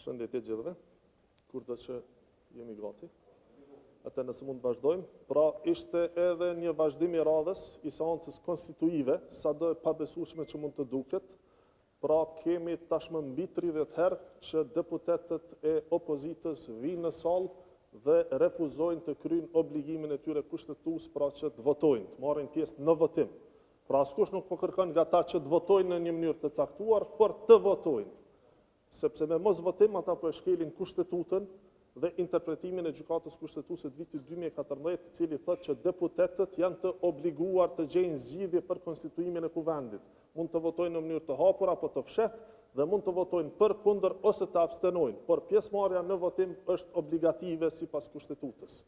Përshëndetje gjithëve, kur do që jemi gati. Atë nëse mund të vazhdojmë. Pra, ishte edhe një vazhdim i radhës i seancës konstituive, sado e pabesueshme që mund të duket. Pra, kemi tashmë mbi 30 herë që deputetët e opozitës vinë në sallë dhe refuzojnë të kryejnë obligimin e tyre kushtetues, pra që të votojnë, të marrin pjesë në votim. Pra, askush nuk po kërkon nga ata që të votojnë në një mënyrë të caktuar, por të votojnë. Sepse me mos votim ata po e shkelin kushtetutën dhe interpretimin e gjykatës kushtetuese të vitit 2014, i cili thotë që deputetët janë të obliguar të gjejnë zgjidhje për konstituimin e kuvendit. Mund të votojnë në mënyrë të hapur apo të fshehtë dhe mund të votojnë për, kundër ose të abstenojnë, por pjesëmarrja në votim është obligative sipas kushtetutës.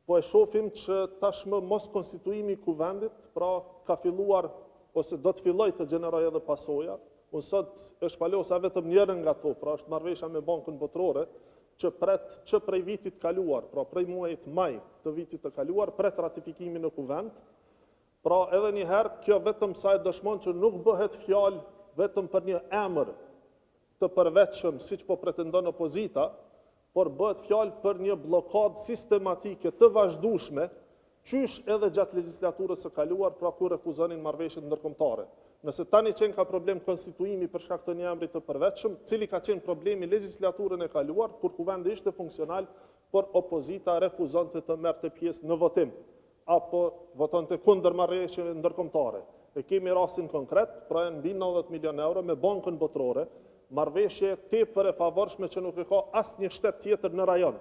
Po e shohim që tashmë mos konstituimi i kuvendit, pra ka filluar ose do të fillojë të gjenerojë edhe pasoja. Unë sot e shpalosa vetëm njërën nga to, pra është marrëveshja me Bankën Botërore, që pret që prej vitit kaluar, pra prej muajit maj të vitit të kaluar, pret ratifikimin në kuvend. Pra edhe një herë, kjo vetëm sa e dëshmon që nuk bëhet fjalë vetëm për një emër të përveçshëm, siç po pretendon opozita, por bëhet fjalë për një blokadë sistematike të vazhdueshme, qysh edhe gjatë legjislaturës së kaluar, pra kur refuzonin marrëveshjet ndërkombëtare. Nëse tani qenë ka problem konstituimi për shkak të një emri të përveçshëm, cili ka qenë problemi legjislaturën e kaluar, kur kuvendi ishte funksional, por opozita refuzonte të merrte pjesë në votim, apo votonte kundër marrëveshjeve ndërkombëtare. E kemi rastin konkret, pra mbi 90 milion euro me Bankën Botërore, marrëveshje tepër e favorshme që nuk e ka asnjë shtet tjetër në rajon.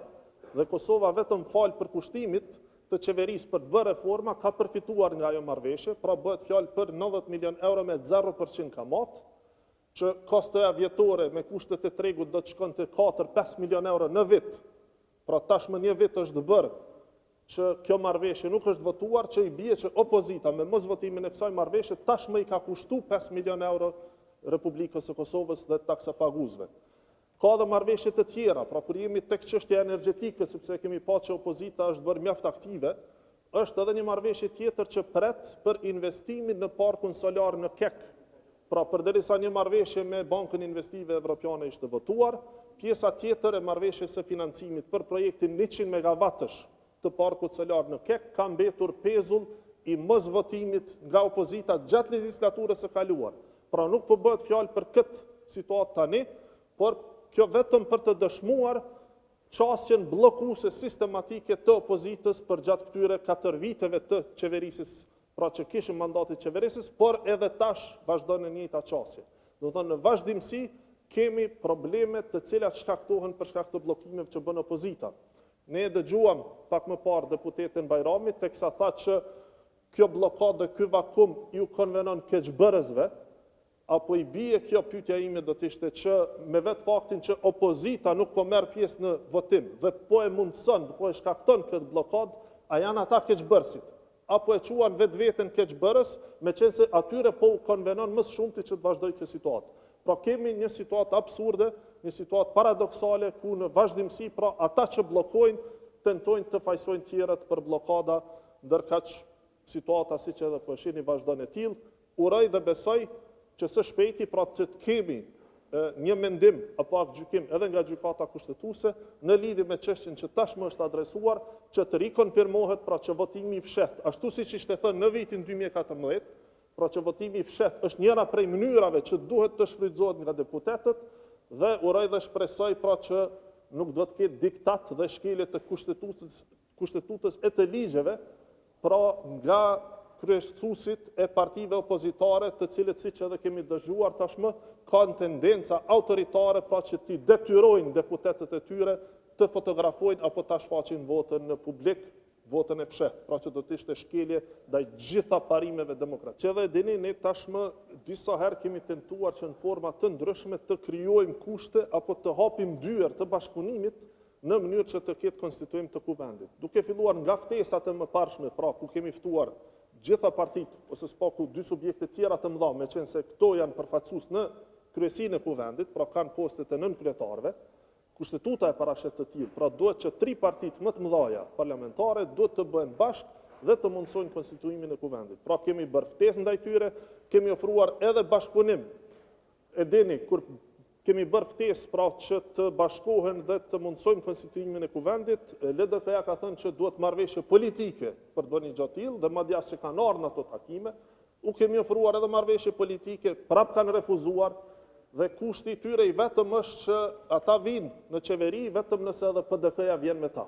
Dhe Kosova vetëm fal për kushtimit të qeverisë për të bërë reforma, ka përfituar nga ajo marrëveshje, pra bëhet fjalë për 90 milion euro me 0% kamat, që kostoja vjetore me kushtet e tregut do të shkonte 4-5 milion euro në vit. Pra tashmë një vit është bërë që kjo marrëveshje nuk është votuar, që i bie që opozita me mos votimin e kësaj marrëveshje tashmë i ka kushtuar 5 milion euro Republikës së Kosovës dhe taksapaguesve. Ka dhe marrëveshje të tjera, pra kur jemi tek çështja energjetike, sepse kemi pa që opozita është bërë mjaft aktive, është edhe një marrëveshje tjetër që pret për investimin në parkun solar në Kek. Pra përderisa një marrëveshje me Bankën Investive Evropiane ishte votuar, pjesa tjetër e marrëveshjes së financimit për projektin 100 megawattësh të parkut solar në Kek ka mbetur pezull i mos votimit nga opozita gjatë legjislaturës së kaluar. Pra nuk po bëhet fjalë për këtë situatë tani, por kjo vetëm për të dëshmuar qasjen bllokuese sistematike të opozitës për gjatë këtyre 4 viteve të qeverisës, pra që kishin mandatin qeverisës, por edhe tash vazhdon në njëjta qasje. Do të thonë në vazhdimsi kemi probleme të cilat shkaktohen për shkak të bllokimeve që bën opozita. Ne dëgjuam pak më parë deputetin Bajrami, teksa tha që kjo bllokadë dhe ky vakum ju konvenon keqbërësve, apo i bie kjo pyetja ime do të ishte që me vetë faktin që opozita nuk po merr pjesë në votim dhe po e mundson, po e shkakton këtë blokadë, a janë ata keqbërësit? Apo e quan vetveten keqbërës, meqense atyre po u konvenon më shumti që të vazhdojë kjo situatë. Pra kemi një situatë absurde, një situatë paradoksale ku në vazhdimsi pra ata që bllokojnë tentojnë të fajsojnë tjerët për blokada, ndërkaq situata siç edhe po e shihni vazhdon e tillë. Uroj dhe besoj që së shpejti pra që të kemi një mendim apo gjykim edhe nga gjykata kushtetuese në lidhje me çështjen që tashmë është adresuar, që të rikonfirmohet pra që votimi i fshehtë, ashtu siç ishte thënë në vitin 2014, pra që votimi i fshehtë është njëra prej mënyrave që duhet të shfrytëzohet nga deputetët dhe uroj dhe shpresoj pra që nuk do të ketë diktat dhe shkelje të kushtetues e të ligjeve, pra nga kryesuesit e partive opozitare, të cilët siç edhe kemi dëgjuar tashmë kanë tendenca autoritare, pra që ti detyrojnë deputetët e tyre të fotografojnë apo ta shfaqin votën në publik, votën e fshehtë, pra që do të ishte shkelje ndaj gjitha parimeve demokratike. Që edhe dini ne tashmë disa herë kemi tentuar që në forma të ndryshme të krijojmë kushte apo të hapim dyer të bashkëpunimit në mënyrë që të ketë konstituim të kuvendit. Duke filluar nga ftesat e mëparshme, pra ku kemi ftuar gjitha partitë, ose spaku 2 subjekte tjera të mëdha, meqense këto janë përfaqësues në kryesinë e kuvendit, pra kanë postet e nënkryetarëve, kushtetuta e parashet të tillë, pra duhet që 3 partitë më të mëdha parlamentare duhet të bëhen bashkë dhe të mundsojnë konstituimin e kuvendit. Pra kemi bërë ftesë ndaj tyre, kemi ofruar edhe bashkëpunim. E dini, kur kemi bërë ftesë pra që të bashkohen dhe të mundsojmë konstituimin e kuvendit. LDK-ja ka thënë që duhet marrëveshje politike për bënë një gjatë tillë dhe madje as që kanë ardhur në ato takime. U kemi ofruar edhe marrëveshje politike, prap kanë refuzuar dhe kushti i tyre i vetëm është që ata vinë në qeveri vetëm nëse edhe PDK-ja vjen me ta.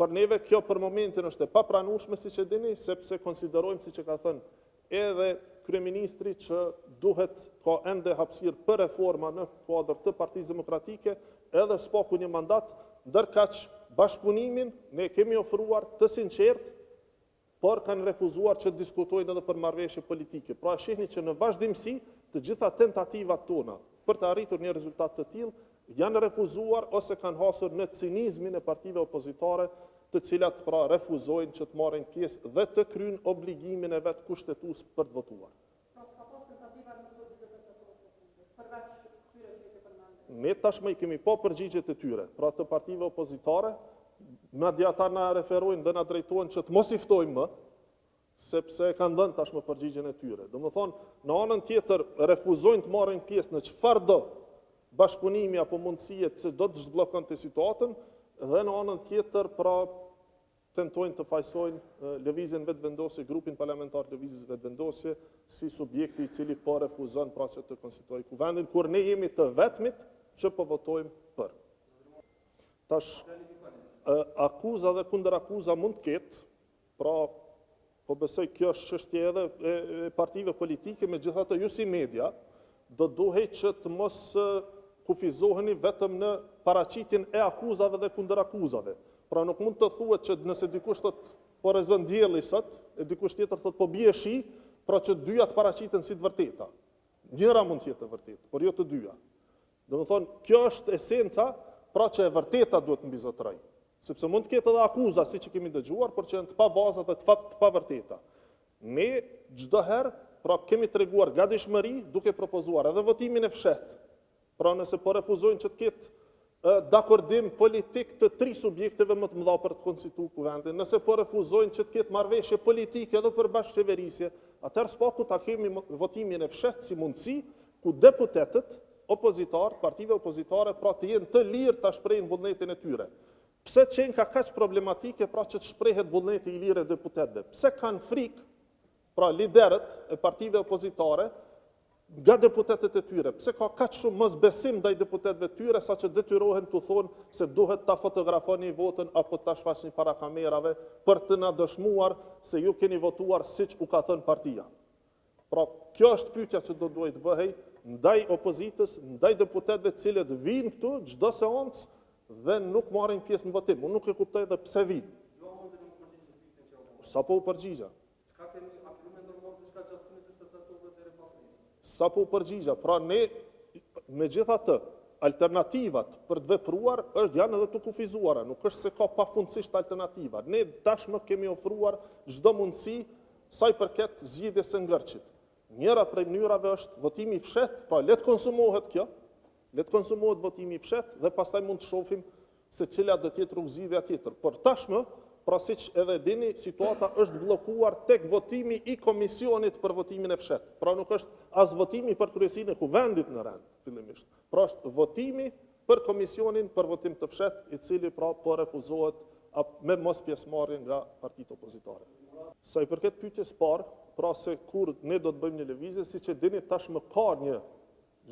Për neve kjo për momentin është e papranueshme siç e dini, sepse konsiderojmë siç e ka thënë edhe kryeministri që duhet ka ende hapësirë për reforma në kuadër të Partisë Demokratike, edhe s'paku një mandat, ndërkaq bashkëpunimin ne kemi ofruar të sinqert, por kanë refuzuar që diskutojnë edhe për marrëveshje politike. Pra shihni që në vazhdimsi të gjitha tentativat tona për të arritur një rezultat të tillë janë refuzuar ose kanë hasur në cinizmin e partive opozitare, të cilat pra refuzojnë që të marrin pjesë dhe të kryejnë obligimin e vet kushtetues për të votuar. Ne tashmë i kemi pa përgjigjet e tyre, pra të partive opozitare, madje ata na referojnë dhe na drejtojnë që të mos i ftojmë më, sepse kanë dhënë tashmë përgjigjen e tyre. Domethënë, në anën tjetër refuzojnë të marrin pjesë në çfarëdo bashkëpunimi apo mundësie që do të zhbllokonte situatën, dhe në anën tjetër pra tentojnë të fajsojnë lëvizjen vetëvendosje, grupin parlamentar lëvizjes vetëvendosje, si subjekti i cili po refuzon pra që të konstituojë kuvendin, kur ne jemi të vetmit që po votojmë për. Tash, akuza dhe kundërakuza mund të ketë, pra po besoj kjo është çështje edhe e partive politike, megjithatë ju si media do duhej që të mos kufizoheni vetëm në paraqitjen e akuzave dhe kundërakuzave. Pra nuk mund të thuhet që nëse dikush thotë po rrezon dielli sot, e dikush tjetër thotë po bie shi, pra që dyja të paraqiten si të vërteta. Njëra mund të jetë e vërtetë, por jo të dyja. Domethënë, kjo është esenca, pra që e vërteta duhet mbizotëroj. Sepse mund të ketë edhe akuza, siç e kemi dëgjuar, por që janë të pabazat dhe të pavërteta. Ne çdo herë pra kemi treguar gatishmëri duke propozuar edhe votimin e fshehtë. Pra nëse po refuzojnë që të ketë dakordim politik të 3 subjekteve më të mëdha për të konstituuar kuvendin, nëse po refuzojnë që të ketë marrëveshje politike edhe për bashkëqeverisje, atëherë s'paku ta kemi votimin e fshehtë si mundësi ku deputetët opozitar, partive opozitare pra të jenë të lirë ta shprehin vullnetin e tyre. Pse qenë ka kaq problematike pra që të shprehet vullneti i lirë e deputetëve? Pse kanë frikë pra liderët e partive opozitare nga deputetët e tyre? Pse ka kaq shumë mosbesim ndaj deputetëve të tyre saqë detyrohen të thonë se duhet ta fotografoni votën apo ta shfaqni para kamerave për të na dëshmuar se ju keni votuar siç u ka thënë partia? Pra, kjo është pyetja që do duhet të bëhej ndaj opozitës, ndaj deputetëve të cilët vinë këtu çdo seancë dhe nuk marrin pjesë në votim. Unë nuk e kuptoj edhe pse vinë. Sa po u përgjigja? Sa po u përgjigja? Pra ne, megjithatë, alternativat për të vepruar janë edhe të kufizuara, nuk është se ka pafundësisht alternativa. Ne tashmë kemi ofruar çdo mundësi sa i përket zgjidhjes së ngërçit. Njëra prej mënyrave është votimi i fshehtë, pra le të konsumohet kjo, le të konsumohet votimi i fshehtë dhe pastaj mund të shohim se cila do të jetë rrugëzidhja tjetër. Por tashmë, pra siç edhe dini, situata është bllokuar tek votimi i komisionit për votimin e fshehtë. Pra nuk është as votimi për kryesinë e kuvendit në rend, fillimisht. Pra është votimi për komisionin për votim të fshehtë, i cili pra po refuzohet me mos pjesëmarrje nga partitë opozitare. Sa i përket pyetjes parë, pra se kur ne do të bëjmë një lëvizje, siç e dini tashmë ka një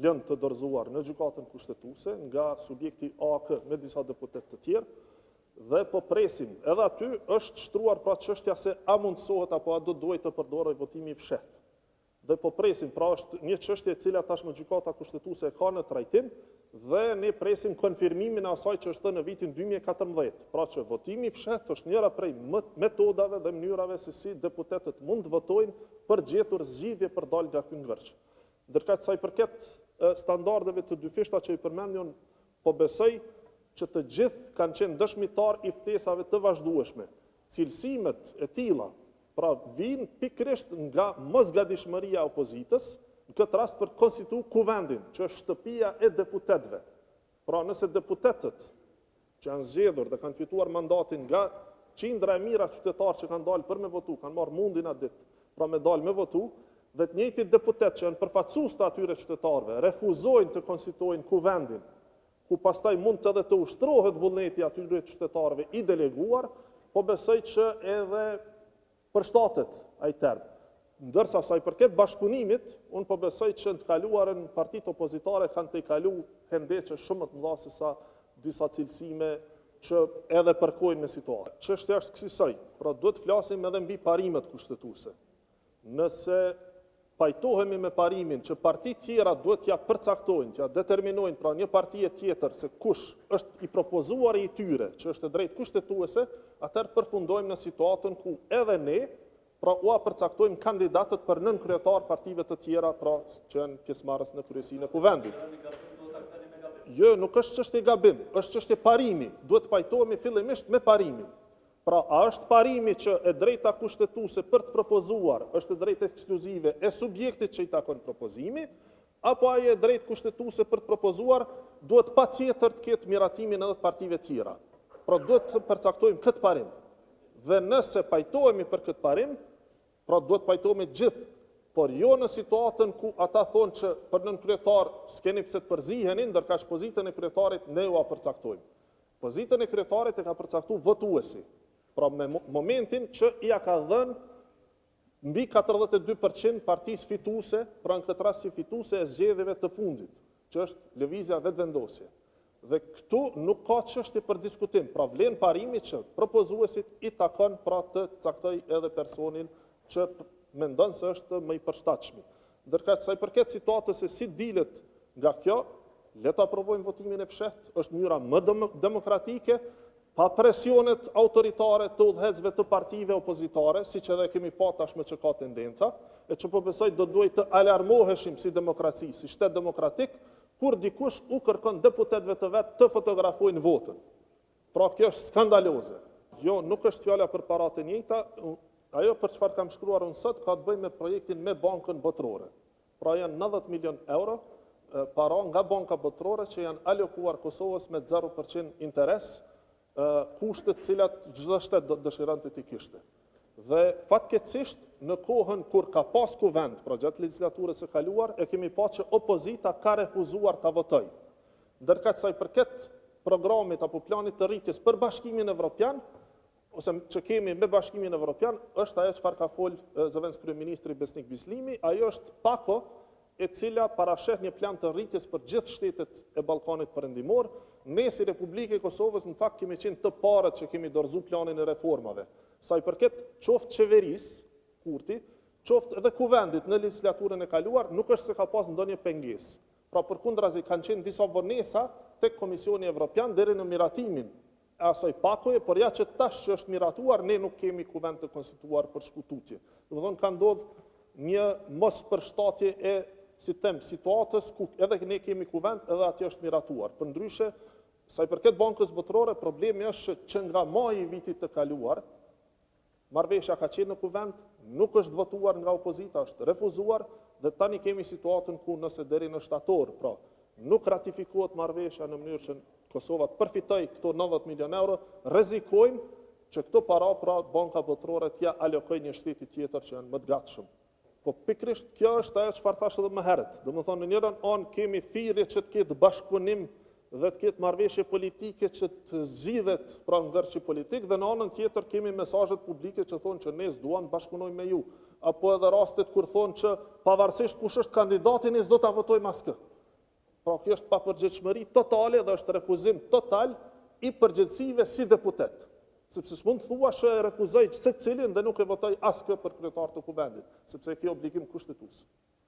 lëndë të dorëzuar në gjykatën kushtetuese nga subjekti AK me disa deputetë të tjerë, dhe po presim, edhe aty është shtruar pra çështja se a mundsohet apo a do duhet të përdorej votimi i fshehtë. Dhe po presim, pra është një çështje e cila tashmë gjykata kushtetuese ka në trajtim dhe ne presim konfirmimin e asaj që është thënë në vitin 2014. Pra që votimi i fshehtë është njëra prej metodave dhe mënyrave se si deputetët mund të votojnë për gjetur zgjidhje për dalë nga ky ngërç. Ndërkaq sa i përket standardeve të dyfishta që i përmendën, po besoj që të gjithë kanë qenë dëshmitar i ftesave të vazhdueshme. Cilësimet e tilla pra vinë pikërisht nga mosgatishmëria e opozitës, në këtë rast për të konstituuar kuvendin, që është shtëpia e deputetëve. Pra nëse deputetët që janë zgjedhur dhe kanë fituar mandatin nga qindra e mira qytetarë që kanë dalë për me votu, kanë marrë mundin atë ditë, pra me dalë me votu, dhe të njëjtit deputet që janë përfaqësues të atyre qytetarëve refuzojnë të konstituojnë kuvendin, ku pastaj mund të edhe të ushtrohet vullneti atyre qytetarëve i deleguar, po besoj që edhe përshtatet ai term. Ndërsa sa i përket bashkëpunimit, unë po besoj që në të kaluarën partitë opozitare kanë të i kalu hendeqe shumë të mëdha se sa disa cilësime që edhe përkojnë me situatë. Çështja është kësaj, pra duhet të flasim edhe mbi parimet kushtetuese. Nëse pajtohemi me parimin që partitë tjera duhet t'ja përcaktojnë, t'ja determinojnë, pra një parti tjetër se kush është i propozuari i tyre, që është e drejtë kushtetuese, atëherë përfundojmë në situatën ku edhe ne, pra ua përcaktojmë kandidatët për nënkryetar partive të tjera, pra që janë pjesëmarrës në kryesinë e kuvendit. Jo, nuk është çështje gabim, është çështje parimi. Duhet të pajtohemi fillimisht me parimin. Pra, a është parimi që e drejta kushtetuese për të propozuar është e drejtë ekskluzive e subjektit që i takon propozimi, apo ai e drejtë kushtetuese për të propozuar duhet patjetër të ketë miratimin edhe të partive tjera. Pra, duhet të përcaktojmë këtë parim. Dhe nëse pajtohemi për këtë parim, pra duhet pajtohemi gjithë, por jo në situatën ku ata thonë që për nënkryetar s'keni pse të përziheni, ndërkaq pozitën e kryetarit ne ua përcaktojmë. Pozitën e kryetarit e ka përcaktuar votuesi. Pra me momentin që ia ka dhënë mbi 42% partisë fituese, pra në këtë rast si fituese e zgjedhjeve të fundit, që është lëvizja vetëvendosje. Dhe këtu nuk ka çështje për diskutim, pra vlen parimi që propozuesit i takon pra të caktoj edhe personin që mendon se është më i përshtatshëm. Ndërkaq sa i përket situatës se si dilet nga kjo, le ta aprovojmë votimin e fshehtë, është mënyra më demokratike, pa presionet autoritare të udhëheqësve të partive opozitare, siç edhe kemi pa tashmë që ka tendenca, e që po besoj do duhet të alarmoheshim si demokraci, si shtet demokratik, kur dikush u kërkon deputetëve të vet të fotografojnë votën. Pra kjo është skandaloze. Jo, nuk është fjala për para të njëjta, ajo për çfarë kam shkruar unë sot ka të bëjë me projektin me Bankën Botërore. Pra janë 90 milion euro para nga Banka Botërore që janë alokuar Kosovës me 0% interes, kushtet cilat çdo shtet do dëshironte të kishte. Dhe fatkeqësisht në kohën kur ka pas kuvend, pra gjatë legislaturës së kaluar, e kemi pa që opozita ka refuzuar ta votojë. Ndërkaq sa i përket programit apo planit të rritjes për Bashkimin Evropian, ose që kemi me Bashkimin Evropian, është ajo çfarë ka fol zëvendës kryeministri Besnik Bislimi, ajo është PAKO, e cila parasheh një plan të rritjes për gjithë shtetet e Ballkanit Perëndimor. Ne si Republikë e Kosovës në fakt kemi qenë të parët që kemi dorëzuar planin e reformave. Sa i përket qoftë qeverisë, Kurti, qoftë edhe kuvendit në legislaturën e kaluar, nuk është se ka pas ndonjë pengesë. Pra përkundrazi kanë qenë disa vonesa tek Komisioni Evropian deri në miratimin e asaj pakoje, por ja që tash që është miratuar, ne nuk kemi kuvend të konstituar për shkututje. Domethënë ka ndodhur një mos përshtatje e situatës ku edhe ne kemi kuvend edhe atje është miratuar. Përndryshe, sa i përket Bankës Botërore, problemi është që nga maji i vitit të kaluar, marrëveshja ka qenë në kuvend, nuk është votuar nga opozita, është refuzuar, dhe tani kemi situatën ku nëse deri në shtator, pra, nuk ratifikohet marrëveshja në mënyrë që Kosova të përfitoj këto 90 milion euro, rrezikojmë që këto para pra Banka Botërore t'ja alokojë një shteti tjetër që janë më të gatshëm. Po pikrisht kjo është ajo çfarë thash edhe më herët. Domethënë në njërin anë kemi thirrje që të ketë bashkëpunim dhe të ketë marrëveshje politike që të zgjidhet pra ngërçi politik, dhe në anën tjetër kemi mesazhet publike që thonë që ne s'duam të bashkëpunojmë me ju, apo edhe rastet kur thonë që pavarësisht kush është kandidati ne s'do ta votojmë askë. Pra kjo është papërgjegjshmëri totale dhe është refuzim total i përgjegjësive si deputet. Sepse s'mund të thua që e refuzoj secilin dhe nuk e votoj askë për kryetar të kuvendit, sepse kjo obligim kushtetues.